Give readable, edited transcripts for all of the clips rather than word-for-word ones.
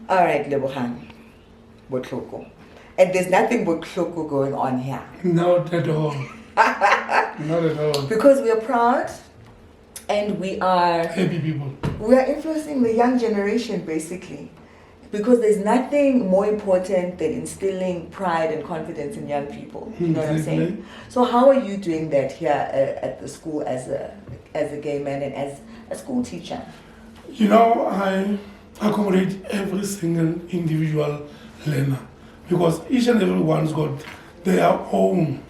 All right, Lebogang Botlhoko. And there's nothing Botlhoko going on here. Not at all. Not at all. Because we are proud and we are Happy people. We are influencing the young generation basically. Because there's nothing more important than instilling pride and confidence in young people. You know what I'm saying? So how are you doing that here at the school as a gay man and as a school teacher? You know, I accommodate every single individual learner because each and every one's got their own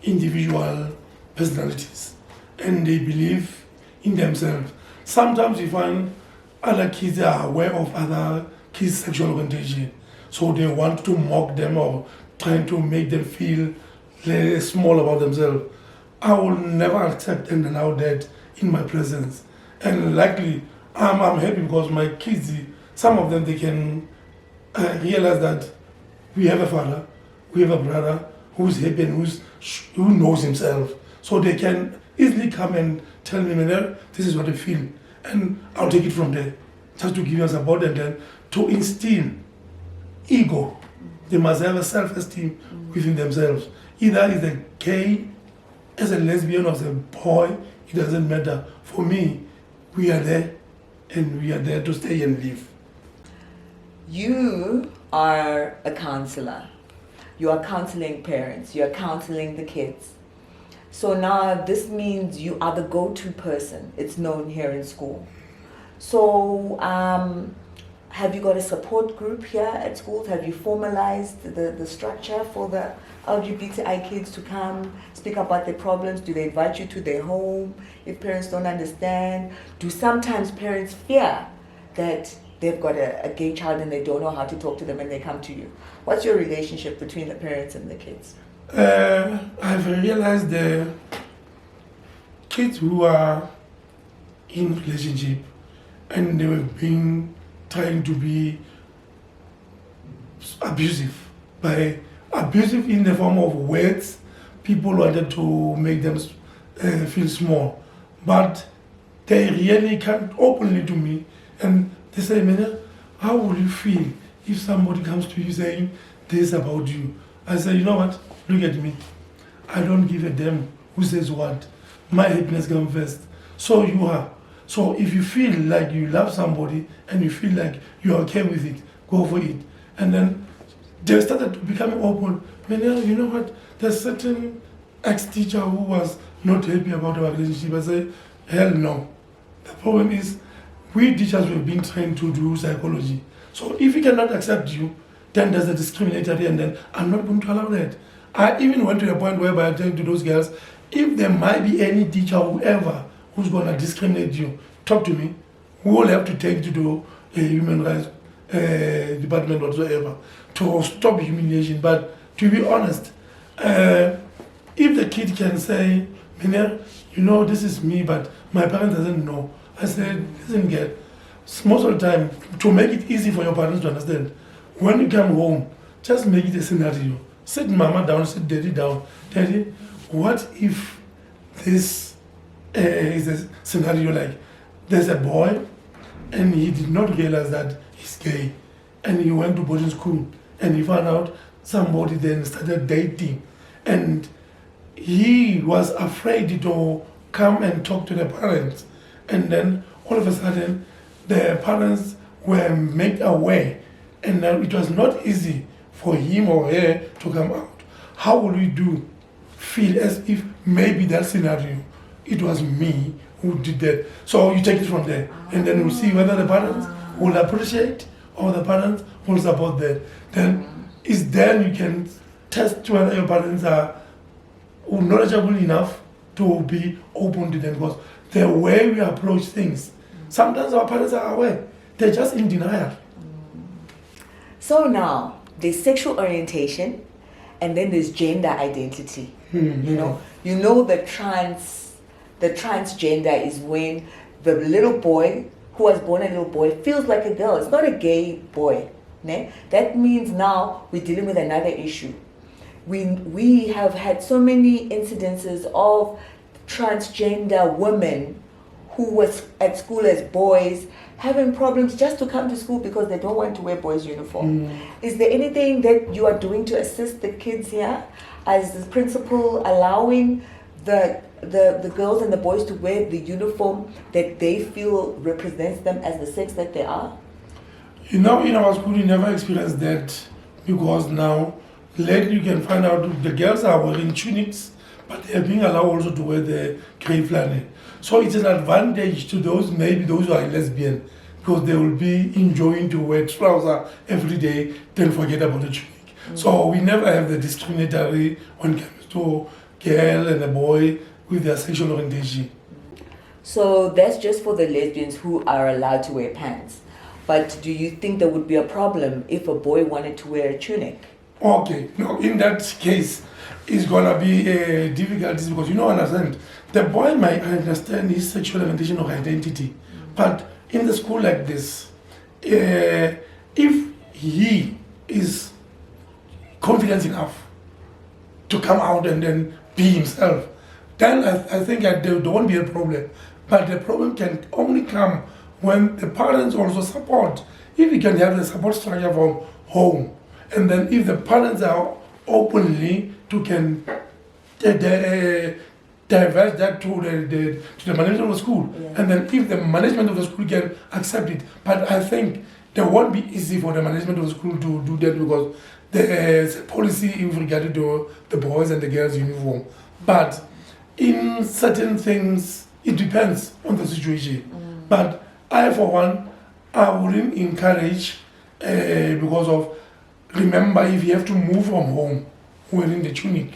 individual personalities and they believe in themselves. Sometimes you find other kids are aware of other kids' sexual orientation, so they want to mock them or trying to make them feel small about themselves. I will never accept and allow that in my presence. And likely, I'm happy because my kids, some of them, they can realize that we have a father, we have a brother who's happy and who knows himself. So they can easily come and tell me, "Manel, this is what I feel." And I'll take it from there, just to give you support and then to instill ego. They must have a self-esteem within themselves. Either as a gay, as a lesbian, or as a boy, it doesn't matter. For me, we are there and we are there to stay and live. You are a counselor. You are counseling parents. You are counseling the kids. So now this means you are the go-to person. It's known here in school. So have you got a support group here at schools? Have you formalized the structure for the LGBTI kids to come speak about their problems? Do they invite you to their home if parents don't understand? Do sometimes parents fear that they've got a gay child and they don't know how to talk to them and they come to you? What's your relationship between the parents and the kids? I've realized the kids who are in relationship and they were trying to be abusive, by abusive in the form of words. People wanted to make them feel small, but they really can't openly to me and they say, "Mena, how will you feel if somebody comes to you saying this about you?" I say, "You know what, look at me, I don't give a damn who says what. My happiness comes first. So you are. So if you feel like you love somebody and you feel like you're okay with it, go for it." And then they started becoming open. You know what? There's certain ex-teacher who was not happy about our relationship. I say, hell no. The problem is we teachers were being trained to do psychology. So if we cannot accept you, then there's a discriminatory and then I'm not going to allow that. I even went to a point whereby I tell to those girls, if there might be any teacher, whoever, who's going to discriminate you, talk to me. We will have to take you to a human rights department whatsoever to stop humiliation. But to be honest, if the kid can say, "Miner, you know, this is me, but my parents doesn't know." I said, "Listen, girl, most of the time, to make it easy for your parents to understand, when you come home, just make it a scenario. Sit mama down, sit daddy down. Daddy, what if this is a scenario like there's a boy and he did not realize that he's gay and he went to boarding school and he found out somebody then started dating and he was afraid to come and talk to the parents, and then all of a sudden the parents were made aware and now it was not easy for him or her to come out. How will we do? Feel as if maybe that scenario, it was me who did that." So you take it from there and then we'll see whether the parents will appreciate or the parents will support that. Then it's then you can test whether your parents are knowledgeable enough to be open to them, because the way we approach things, sometimes our parents are aware, they're just in denial. So now, there's sexual orientation and then there's gender identity. You know the transgender is when the little boy who was born a little boy feels like a girl. It's not a gay boy. Ne? That means now we're dealing with another issue. We have had so many incidences of transgender women who was at school as boys having problems just to come to school because they don't want to wear boys' uniform. Is there anything that you are doing to assist the kids here, as the principal, allowing the girls and the boys to wear the uniform that they feel represents them as the sex that they are? You know, in our school, we never experienced that, because now, lately you can find out the girls are wearing tunics, but they are being allowed also to wear the grey flannel. So it's an advantage to those, maybe those who are lesbian, because they will be enjoying to wear trousers every day, then forget about the tunic. So we never have the discriminatory when it comes to girl and a boy with their sexual orientation. So that's just for the lesbians who are allowed to wear pants. But do you think there would be a problem if a boy wanted to wear a tunic? Okay, no, in that case, it's gonna be difficulties, because you know, understand, the boy might understand his sexual orientation or identity, but in the school like this, if he is confident enough to come out and then be himself, then I think that there won't be a problem. But the problem can only come when the parents also support. If you can have the support structure from home, and then if the parents are openly to can divert that to the management of the school, and then if the management of the school can accept it. But I think it won't be easy for the management of the school to do that, because there's a policy with regard to the boys and the girls uniform. But in certain things, it depends on the situation. But I, for one, I wouldn't encourage, because of, remember, if you have to move from home wearing the tunic.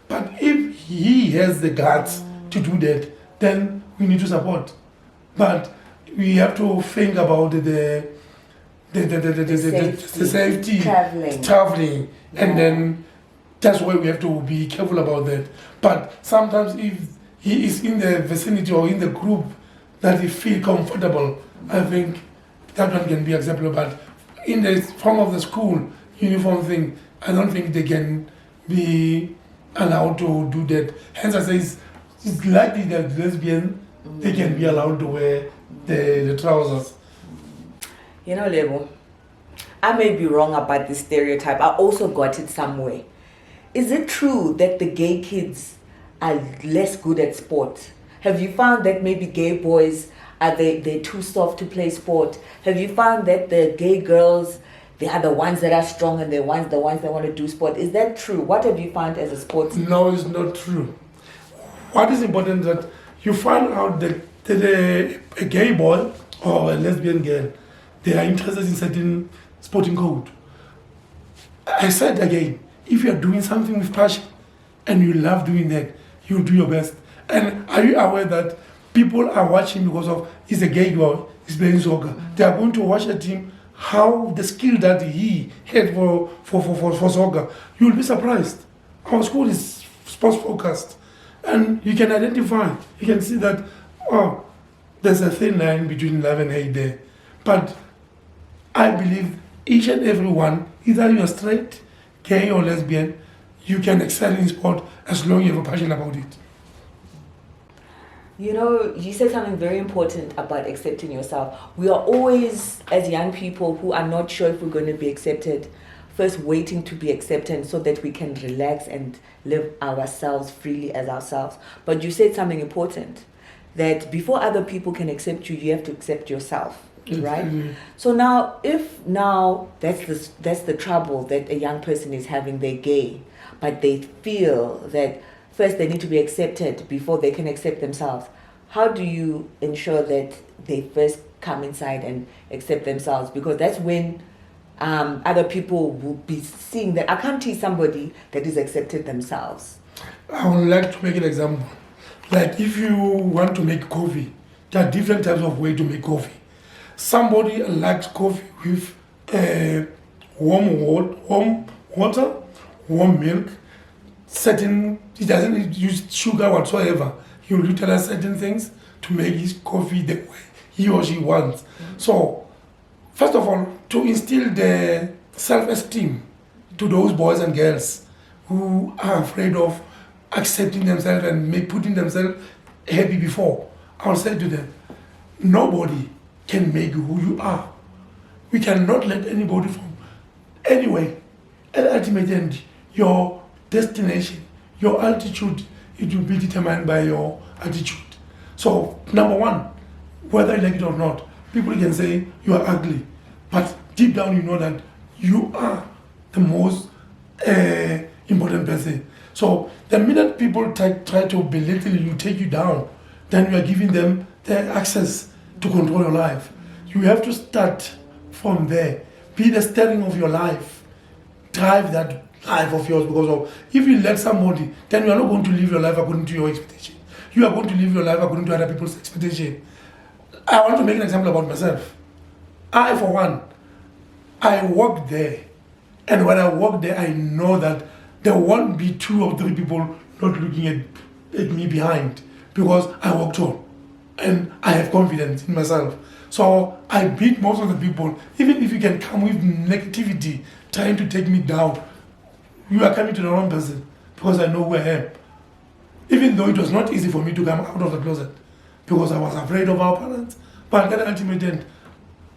But if he has the guts to do that, then we need to support. But we have to think about the safety, traveling, and then that's why we have to be careful about that. But sometimes if he is in the vicinity or in the group that he feel comfortable, I think that one can be acceptable. But in the form of the school uniform thing, I don't think they can be allowed to do that. Hence I say it's likely that lesbian, they can be allowed to wear the trousers. You know, Lebo, I may be wrong about this stereotype. I also got it somewhere. Is it true that the gay kids are less good at sport? Have you found that maybe gay boys they're too soft to play sport? Have you found that the gay girls, they are the ones that are strong and the ones that want to do sport? Is that true? What have you found as a sports? No, it's not true. What is important is that you find out that a gay boy or a lesbian girl, they are interested in certain sporting code. I said again, if you are doing something with passion and you love doing that, you'll do your best. And are you aware that people are watching because of he's a gay boy, he's playing soccer? They are going to watch a team, how the skill that he had for soccer. You'll be surprised. Our school is sports focused, and you can identify, you can see that, oh, there's a thin line between love and hate there. But I believe each and every one, either you are straight, gay or lesbian, you can excel in sport as long as you have a passion about it. You know, you said something very important about accepting yourself. We are always, as young people who are not sure if we're going to be accepted, first waiting to be accepted so that we can relax and live ourselves freely as ourselves. But you said something important, that before other people can accept you, you have to accept yourself. Right? Mm-hmm. So now, if now that's the trouble that a young person is having, they're gay, but they feel that first they need to be accepted before they can accept themselves. How do you ensure that they first come inside and accept themselves? Because that's when other people will be seeing that I can't see somebody that is accepted themselves. I would like to make an example. Like if you want to make coffee, there are different types of ways to make coffee. Somebody likes coffee with warm water, warm milk. He doesn't use sugar whatsoever. He will utilize certain things to make his coffee the way he or she wants. So, first of all, to instill the self-esteem to those boys and girls who are afraid of accepting themselves and putting themselves happy before, I'll say to them, nobody can make you who you are. We cannot let anybody from anyway. At the ultimate end, your destination, your altitude, it will be determined by your attitude. So, number one, whether you like it or not, people can say you are ugly, but deep down you know that you are the most important person. So, the minute people try to belittle you, take you down, then you are giving them the access to control your life. You have to start from there. Be the steering of your life. Drive that life of yours, because of, if you let somebody, then you are not going to live your life according to your expectation. You are going to live your life according to other people's expectation. I want to make an example about myself. I, for one, I work there. And when I work there, I know that there won't be 2 or 3 people not looking at me behind, because I worked on. And I have confidence in myself. So I beat most of the people. Even if you can come with negativity, trying to take me down, you are coming to the wrong person, because I know who I am. Even though it was not easy for me to come out of the closet, because I was afraid of our parents. But at the ultimate end,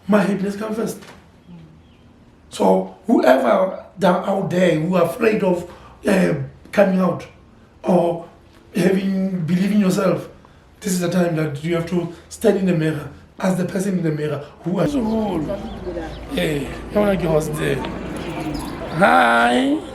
my happiness comes first. So whoever out there who are afraid of coming out or believing yourself, this is the time that you have to stand in the mirror, as the person in the mirror who are. Hey, I want to give us there. Hi.